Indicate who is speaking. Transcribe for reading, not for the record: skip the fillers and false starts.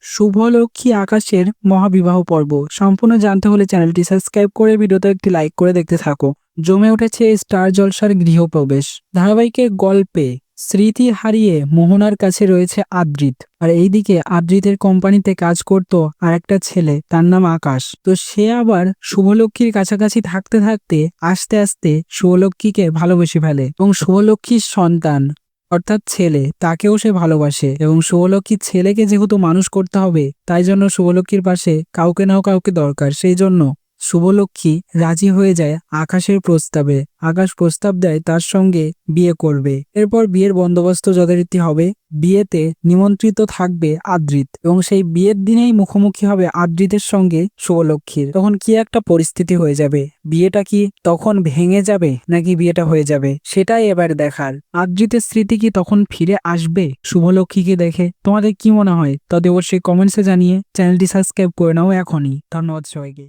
Speaker 1: শুভলক্ষ্মী আকাশের মহাবিবাহ পর্ব সম্পূর্ণ জানতে হলে চ্যানেলটি সাবস্ক্রাইব করে ভিডিওতে একটি লাইক করে দেখতে থাকো। জমে উঠেছে স্টার জলসার গৃহপ্রবেশ ধারাবাহিকের গল্পে। স্মৃতি হারিয়ে মোহনার কাছে রয়েছে আদ্রিত, আর এইদিকে আদ্রিতের কোম্পানিতে কাজ করত আর একটা ছেলে, তার নাম আকাশ। তো সে আবার শুভলক্ষ্মীর কাছাকাছি থাকতে থাকতে আস্তে আস্তে শুভলক্ষ্মীকে ভালোবেসে ফেলে এবং শুভলক্ষ্মীর সন্তান অর্থাৎ ছেলে তাকেও সে ভালোবাসে এবং শুভলক্ষ্মীর ছেলেকে যেহেতু মানুষ করতে হবে, তাই জন্য শুভলক্ষ্মীর পাশে কাউকে নাও কাউকে দরকার। সেই জন্য শুভলক্ষ্মী রাজি হয়ে যায় আকাশের প্রস্তাবে। আকাশ প্রস্তাব দেয় তার সঙ্গে বিয়ে করবে। এরপর বিয়ের বন্দোবস্ত যথারীতি হবে। বিয়েতে নিমন্ত্রিত থাকবে আদ্রিত এবং সেই বিয়ের দিনেই মুখোমুখি হবে আদ্রিতের সঙ্গে শুভলক্ষ্মীর। তখন কি একটা পরিস্থিতি হয়ে যাবে, বিয়েটা কি তখন ভেঙে যাবে নাকি বিয়েটা হয়ে যাবে, সেটাই এবার দেখার। আদ্রিতের স্মৃতি কি তখন ফিরে আসবে শুভলক্ষ্মীকে দেখে? তোমাদের কি মনে হয় তাতে অবশ্যই কমেন্টসে জানিয়ে চ্যানেলটি সাবস্ক্রাইব করে নাও এখনই। ধন্যবাদ সবাইকে।